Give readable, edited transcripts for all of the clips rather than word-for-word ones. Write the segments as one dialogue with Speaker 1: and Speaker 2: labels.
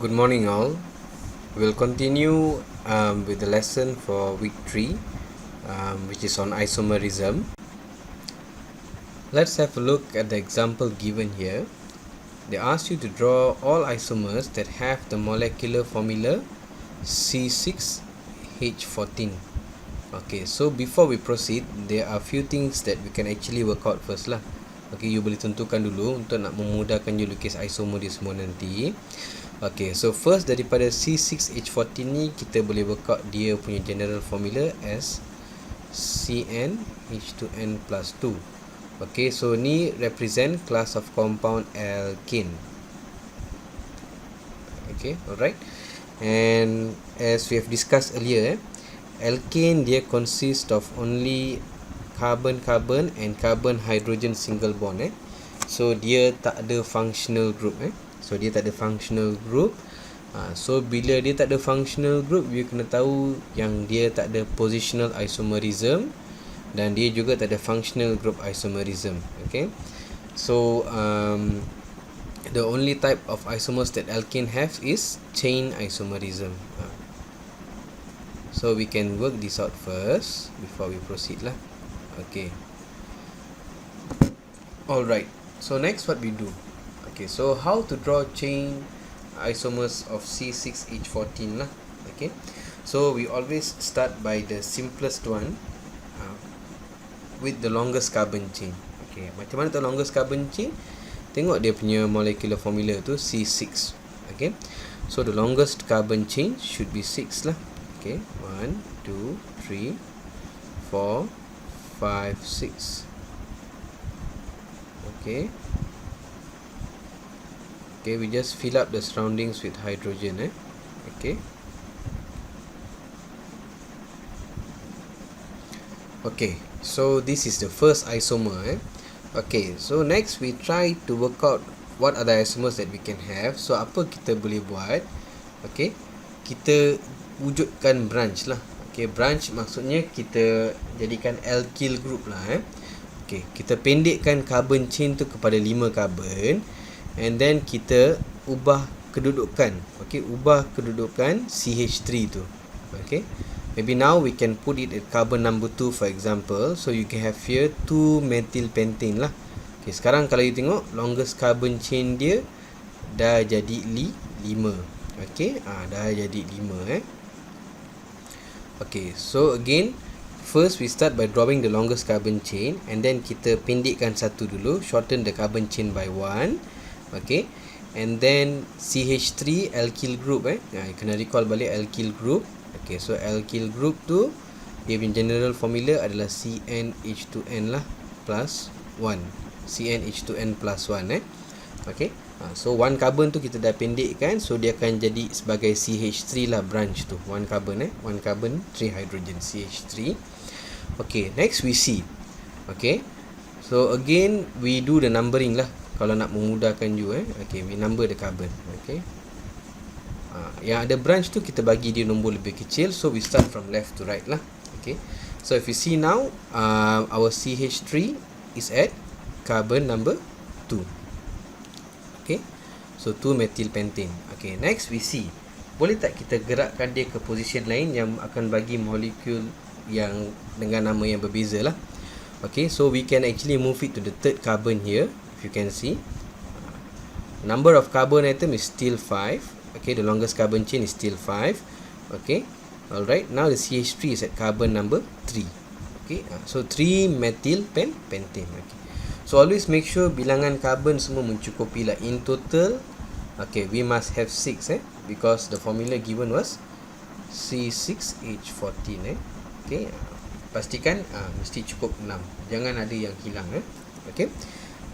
Speaker 1: Good morning, all. We'll continue with the lesson for week 3, which is on isomerism. Let's have a look at the example given here. They ask you to draw all isomers that have the molecular formula C6H14. Okay, so before we proceed, there are a few things that we can actually work out first lah. Okay, you boleh tentukan dulu untuk nak memudahkan you lukis isomer dia semua nanti. Okay, so first daripada C6H14 ni kita boleh work out dia punya general formula as CnH2n plus 2. Okay, so ni represent class of compound alkane. Okay, alright. And as we have discussed earlier, alkane dia consist of only carbon-carbon and carbon-hydrogen single bond. So dia tak ada functional group. So dia tak ada functional group. So bila dia tak ada functional group, you kena tahu yang dia tak ada positional isomerism dan dia juga tak ada functional group isomerism. Okay. So the only type of isomers that alkane have is chain isomerism. So we can work this out first before we proceed lah. Okay. Alright. So next what we do? Okay, so how to draw chain isomers of C6H14 lah. Okay, so we always start by the simplest one with the longest carbon chain. Okay, macam mana tu longest carbon chain? Tengok dia punya molecular formula tu C6. Okay, so the longest carbon chain should be 6 lah. Okay, 1, 2, 3, 4, 5, 6. Okay. Okay, we just fill up the surroundings with hydrogen. Okay. Okay, so this is the first isomer. Okay, so next we try to work out what are the isomers that we can have. So apa kita boleh buat? Okay, kita wujudkan branch lah. Okay, branch maksudnya kita jadikan alkyl group lah. Okay, kita pendekkan carbon chain tu kepada 5 carbon. And then kita ubah kedudukan. Okay, ubah kedudukan CH3 tu. Okay, maybe now we can put it at carbon number 2 for example. So you can have here 2 methyl pentane lah. Okay, sekarang kalau you tengok longest carbon chain dia dah jadi 5. Okay, dah jadi 5. Okay, so again first we start by drawing the longest carbon chain. And then kita pendekkan satu dulu, shorten the carbon chain by 1. Okay, and then CH3 alkyl group. Kena recall balik alkyl group. Okay, so alkyl group tu dia punya general formula adalah CnH2n lah plus 1. CnH2n plus 1. Okay, so 1 carbon tu kita dah pendekkan, so dia akan jadi sebagai CH3 lah branch tu. 1 carbon 1 carbon 3 hydrogen CH3. Okay, next we see. Okay, so again we do the numbering lah kalau nak memudahkan you. Okay, we number the carbon. Okay, yang ada branch tu kita bagi dia nombor lebih kecil, so we start from left to right lah. Okay, so if you see now our CH3 is at carbon number 2. Okay, so 2 methyl pentane. Okay, next we see, boleh tak kita gerakkan dia ke position lain yang akan bagi molekul yang dengan nama yang berbeza lah. Okay, so we can actually move it to the third carbon here. If you can see, number of carbon atom is still 5. Okay, the longest carbon chain is still 5. Okay, alright, now the CH3 is at carbon number 3. Okay, so 3 methyl pentane. Okay, so always make sure bilangan carbon semua mencukupi lah. In total, okay, we must have 6 because the formula given was C6H14. Okay, pastikan mesti cukup 6, jangan ada yang hilang. Okay,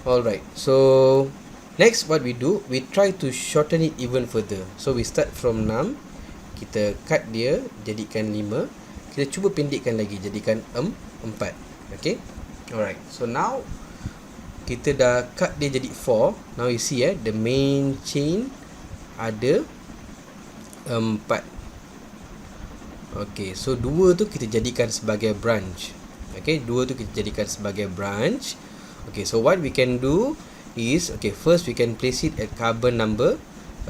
Speaker 1: alright, so next what we do, we try to shorten it even further. So we start from 6, kita cut dia jadikan 5, kita cuba pendekkan lagi jadikan 4. Okay, alright, so now kita dah cut dia jadi 4. Now you see the main chain ada 4. Okay, so 2 tu kita jadikan sebagai branch. Okay, 2 tu kita jadikan sebagai branch. Okay, so what we can do is, okay, first we can place it at carbon number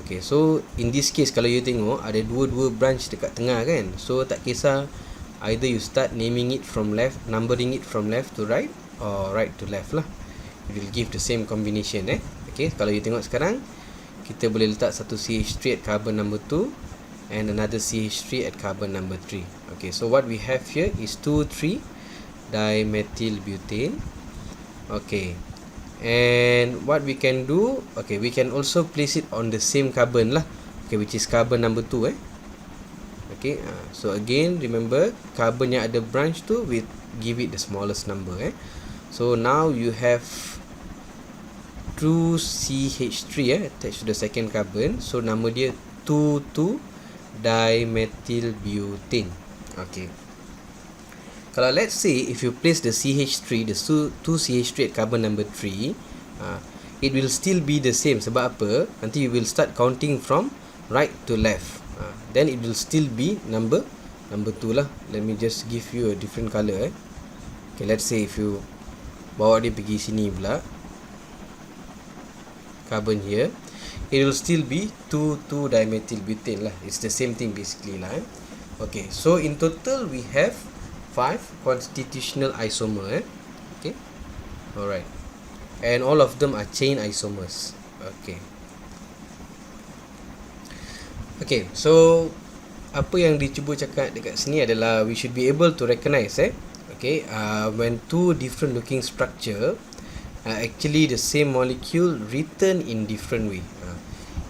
Speaker 1: Okay, so in this case kalau you tengok ada dua branch dekat tengah kan. So tak kisah, either you start naming it from left, numbering it from left to right, or right to left lah. It will give the same combination Okay, kalau you tengok sekarang, kita boleh letak satu CH3 at carbon number 2 and another CH3 at carbon number 3. Okay, so what we have here is 2,3 dimethyl butane. Okay, and what we can do, okay, we can also place it on the same carbon lah, okay, which is carbon number 2 Okay, so again remember, carbon yang ada branch tu, we give it the smallest number So now you have 2CH3 attached to the second carbon. So nama dia 2,2-dimethyl butane. Okay, kalau let's say if you place the CH3, the 2CH3 at carbon number 3, it will still be the same. Sebab apa? Nanti you will start counting from right to left. Then it will still be number 2 lah. Let me just give you a different color Okay, let's say if you bawa dia pergi sini pula, carbon here, it will still be 2,2-dimethyl butane lah. It's the same thing basically lah Okay, so in total we have 5 constitutional isomer Okay, alright, and all of them are chain isomers. Okay, so apa yang dicuba cakap dekat sini adalah we should be able to recognize okay, when two different looking structure actually the same molecule written in different way.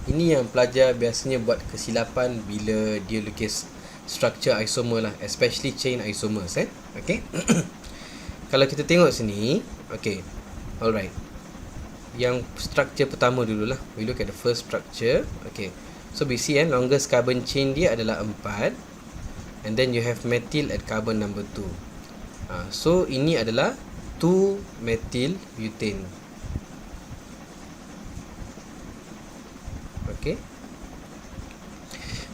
Speaker 1: Ini yang pelajar biasanya buat kesilapan bila dia lukis structure isomer lah, especially chain isomers okay. Kalau kita tengok sini, okay, alright, yang structure pertama dululah, we look at the first structure. Okay, so we see longest carbon chain dia adalah 4, and then you have methyl at carbon number 2. So ini adalah 2-methyl butane. Okay,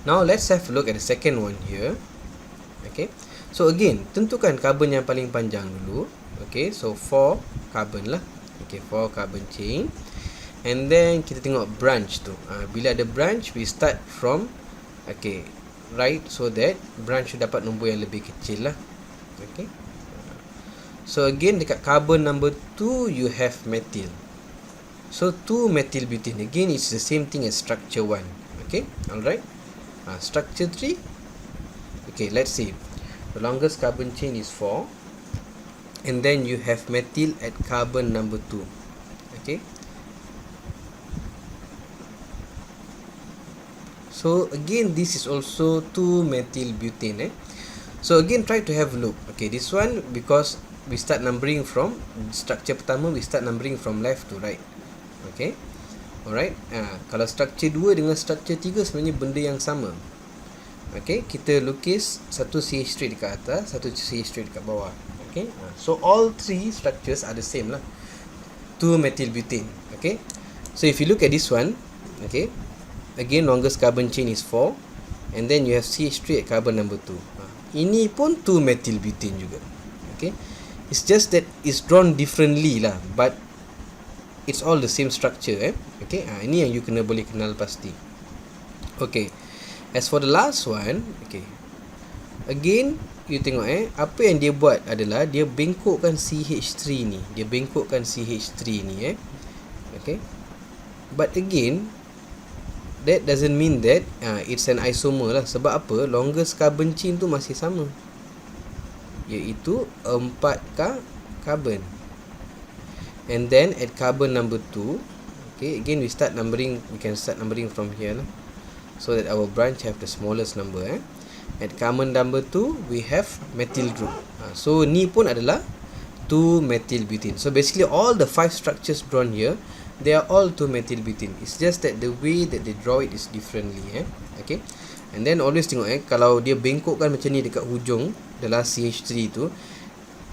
Speaker 1: now let's have a look at the second one here. Okay, so again, tentukan carbon yang paling panjang dulu. Okay, so 4 carbon lah. Okay, 4 carbon chain. And then kita tengok branch tu. Bila ada branch, we start from okay, right, so that branch dapat nombor yang lebih kecil lah. Okay, so again dekat carbon number 2 you have methyl. So 2-methyl butane. Again it's the same thing as structure 1. Okay, alright. Structure 3. Okay, let's see. The longest carbon chain is 4, and then you have methyl at carbon number 2. Okay, so again this is also 2-methyl butane So again try to have a look. Okay, this one, because we start numbering from structure pertama, we start numbering from left to right. Okay, alright. Kalau structure 2 dengan structure 3 sebenarnya benda yang sama. Okay, kita lukis satu CH3 dekat atas, satu CH3 dekat bawah. Okay, so all three structures are the same lah, 2-methyl butane. Okay, so if you look at this one, okay, again longest carbon chain is 4, and then you have CH3 at carbon number 2. Ini pun 2-methyl butane juga. Okay, it's just that it's drawn differently lah, but it's all the same structure Okay, ini yang you boleh kenal pasti. Okay, as for the last one, okay, again you tengok apa yang dia buat adalah dia bengkokkan CH3 ni, okay, but again that doesn't mean that it's an isomer lah. Sebab apa? Longest carbon chain tu masih sama, iaitu 4 carbon. And then at carbon number 2, okay, again we can start numbering from here lah, so that our branch have the smallest number. At carbon number 2 we have methyl group. So ni pun adalah 2-methyl butane. So basically all the 5 structures drawn here, they are all 2-methyl butane. It's just that the way that they draw it is differently. Okay, and then always tengok kalau dia bengkokkan macam ni dekat hujung, the last CH3 tu,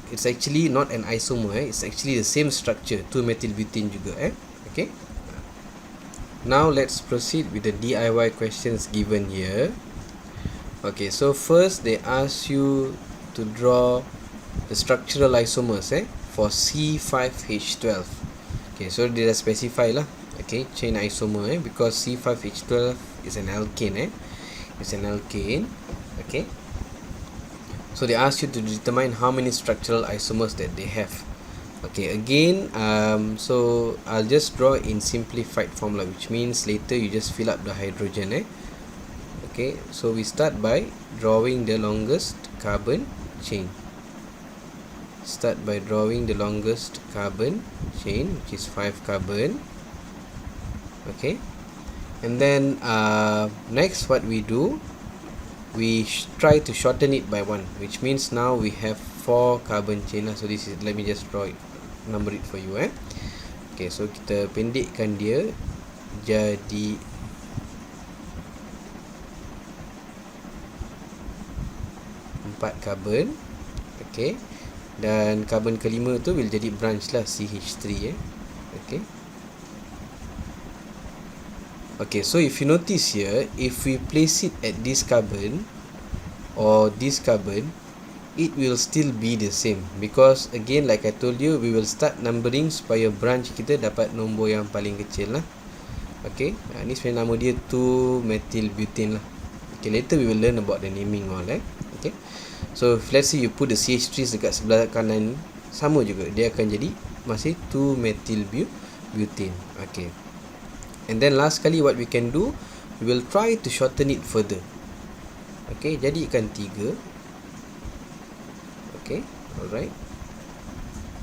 Speaker 1: it's actually not an isomer. It's actually the same structure, 2-methyl butane juga. Okay, now let's proceed with the DIY questions given here. Okay, so first they ask you to draw the structural isomers for C5H12. Okay, so dia dah specify lah. Okay, chain isomer, because C5H12 is an alkane, it's an alkane. Okay, so they ask you to determine how many structural isomers that they have. Okay, again, so I'll just draw in simplified formula, which means later you just fill up the hydrogen. Okay, so we start by drawing the longest carbon chain. Start by drawing the longest carbon chain, which is 5 carbon. Okay, and then next what we do, we try to shorten it by 1, which means now we have 4 carbon chain. So this is, let me just draw it, number it for you. Okay, so kita pendekkan dia jadi 4 carbon. Okay, dan carbon kelima tu will jadi branch lah, CH3. Okay. Okay, so if you notice here, if we place it at this carbon or this carbon, it will still be the same, because again like I told you, we will start numbering supaya branch kita dapat nombor yang paling kecil lah. Okay, ni sebenarnya nama dia 2-methyl butane lah. Okay, later we will learn about the naming all. Okay, so if let's say you put the CH3 dekat sebelah kanan, sama juga, dia akan jadi masih 2-methyl butane. Okay, and then last kali what we can do, we will try to shorten it further. Okay, jadikan 3. Okay, alright,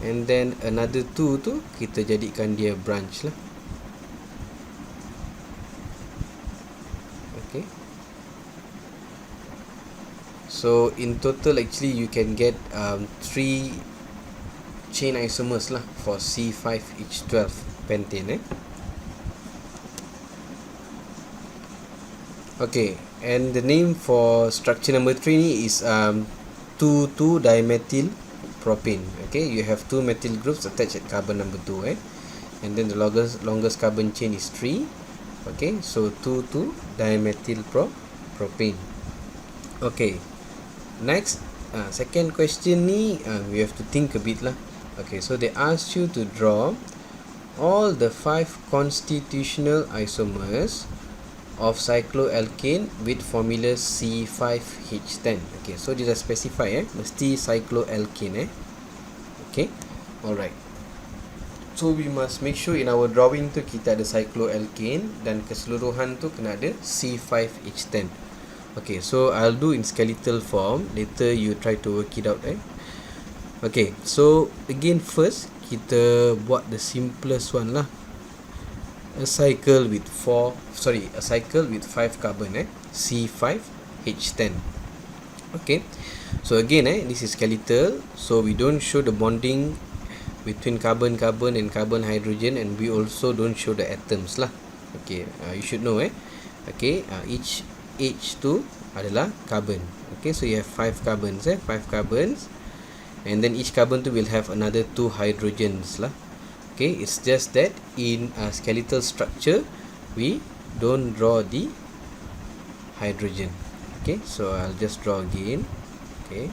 Speaker 1: and then another 2 tu kita jadikan dia branch lah. Okay, so in total actually you can get 3 chain isomers lah for C5H12 pentane. Okay, and the name for structure number 3 ni is 2,2-dimethyl propane. Okay, you have 2 methyl groups attached at carbon number 2, and then the longest carbon chain is 3. Okay, so 2,2-dimethyl propane. Okay, next, second question ni we have to think a bit lah. Okay, so they asked you to draw all the 5 constitutional isomers of cycloalkane with formula C5H10. Okay, so dia dah specify mesti cycloalkane. Okay, alright, so we must make sure in our drawing tu kita ada cycloalkane dan keseluruhan tu kena ada C5H10. Okay, so I'll do in skeletal form, later you try to work it out. Okay, so again first kita buat the simplest one lah, a cycle with 5 carbon, C5H10. Okay, so again this is skeletal, so we don't show the bonding between carbon and carbon hydrogen, and we also don't show the atoms lah. Okay, you should know okay, each H2 adalah carbon. Okay, so you have 5 carbons, 5 carbons, and then each carbon tu will have another 2 hydrogens lah. Okay, it's just that in a skeletal structure we don't draw the hydrogen. Okay, so I'll just draw again. Okay,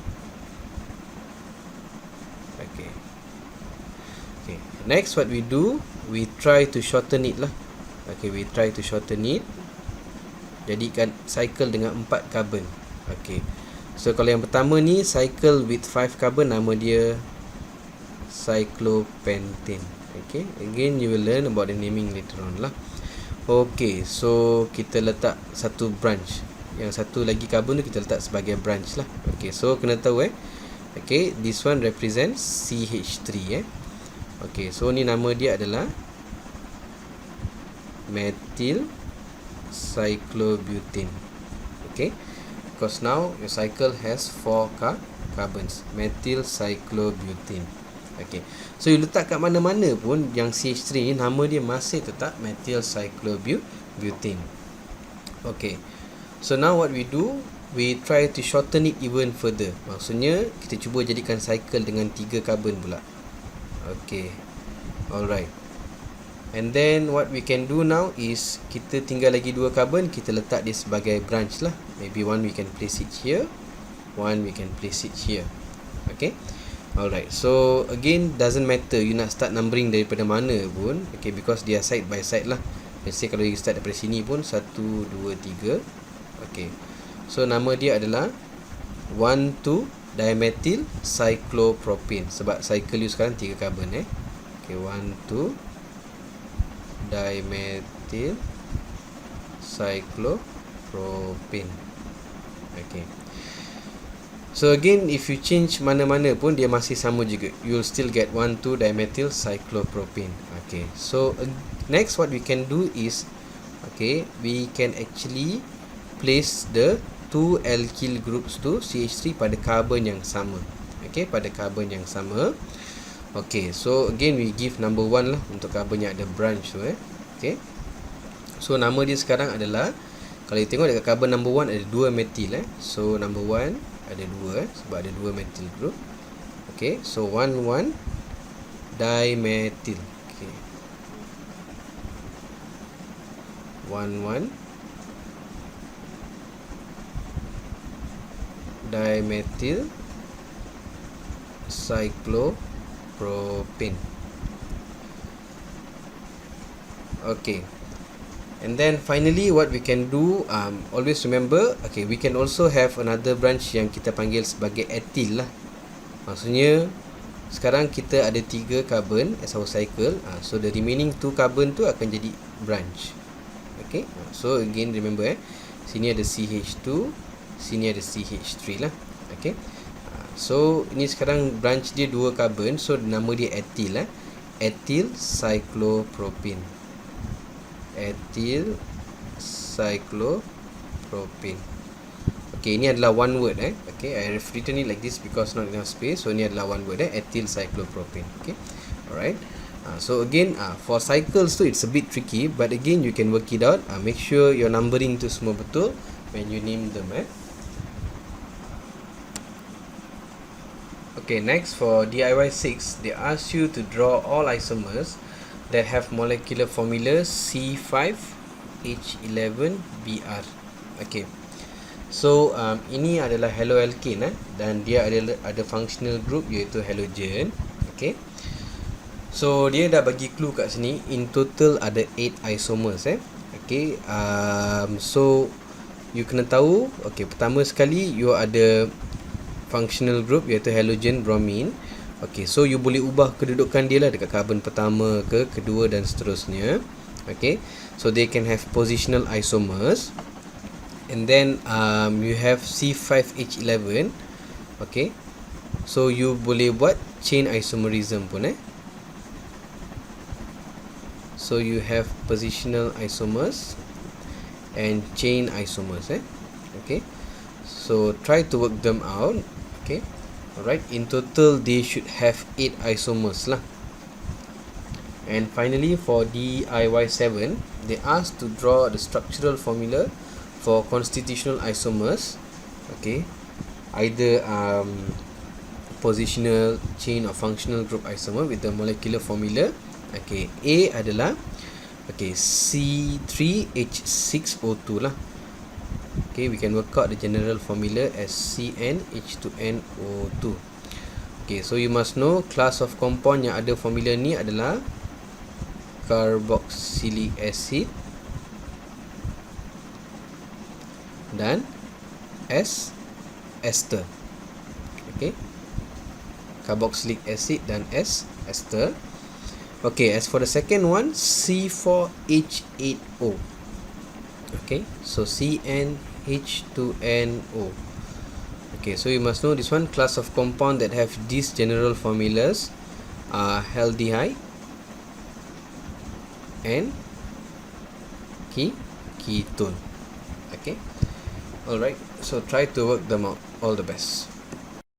Speaker 1: next what we do, we try to shorten it lah. Okay, we try to shorten it, jadikan cycle dengan 4 carbon. Okay, so kalau yang pertama ni cycle with 5 carbon, nama dia cyclopentane. Okay, again you will learn about the naming later on lah. Okay, so kita letak satu branch, yang satu lagi carbon tu kita letak sebagai branch lah. Okay, so kena tahu okay, this one represents CH3 Okay, so ni nama dia adalah methyl cyclobutane. Okay, because now your cycle has 4 carbons, methyl cyclobutane. Okay, so you letak kat mana-mana pun yang CH3 ni, nama dia masih tetap methyl cyclobutane. Okay, so now what we do, we try to shorten it even further. Maksudnya kita cuba jadikan cycle dengan 3 carbon pula. Okay, alright, and then what we can do now is kita tinggal lagi 2 carbon, kita letak dia sebagai branch lah. Maybe one we can place it here, one we can place it here. Okay, Alright, so again doesn't matter you nak start numbering daripada mana pun, okay, because they are side by side lah. Let's say kalau you start daripada sini pun 1, 2, 3. Okay, so nama dia adalah 1,2-dimethyl cyclopropane. Sebab cycle you sekarang 3 carbon Okay, 1,2-dimethyl cyclopropane. Okay, so again, if you change mana-mana pun dia masih sama juga. You'll still get 1,2-dimethyl cyclopropane. Okay, so next what we can do is, okay, we can actually place the 2 alkyl groups to CH3 pada carbon yang sama. Okay, pada carbon yang sama. Okay, so again we give number 1 lah untuk carbon yang ada branch tu Okay, so nama dia sekarang adalah, kalau you tengok dekat carbon number 1 ada 2 methyl So number 1 ada 2 sebab ada 2 methyl group. Okay, so 1,1-dimethyl. Okay, 1,1-dimethyl cyclopropane. Okay, and then finally what we can do, always remember, okay, we can also have another branch yang kita panggil sebagai ethyl lah. Maksudnya sekarang kita ada 3 carbon as our cycle, so the remaining 2 carbon tu akan jadi branch. Okay, so again remember sini ada CH2, sini ada CH3 lah. Okay, so ini sekarang branch dia 2 carbon, so nama dia ethyl ethyl cyclopropane. Ethyl cyclopropane. Okay, ini adalah one word Okay, I have written it like this because not enough space. So ini adalah one word ethyl cyclopropane. Okay, alright. So again, for cycles tu it's a bit tricky, but again you can work it out. Make sure your numbering tu semua betul when you name them Okay, next for DIY 6, they ask you to draw all isomers that have molecular formula C5H11Br. Okay, so ini adalah haloalkane dan dia ada functional group iaitu halogen. Okay, so dia dah bagi clue kat sini, in total ada 8 isomers Okay, so you kena tahu, okay, pertama sekali you ada functional group iaitu halogen bromine. Okay, so you boleh ubah kedudukan dia lah dekat carbon pertama ke kedua dan seterusnya. Okay, so they can have positional isomers. And then you have C5H11. Okay, so you boleh buat chain isomerism pun So you have positional isomers and chain isomers Okay, so try to work them out. Okay, alright, in total they should have 8 isomers lah. And finally for DIY 7, they asked to draw the structural formula for constitutional isomers. Okay, either positional, chain or functional group isomer with the molecular formula. Okay, A adalah C3H6O2 lah. Okay, we can work out the general formula as CnH2nO2. Okay, so you must know class of compound yang ada formula ni adalah carboxylic acid dan ester. Okay, carboxylic acid dan ester. Okay, as for the second one, C4H8O. Okay, so CnH2nO. Okay, so you must know this one, class of compound that have these general formulas are aldehyde and ketone. Okay, alright, so try to work them out. All the best.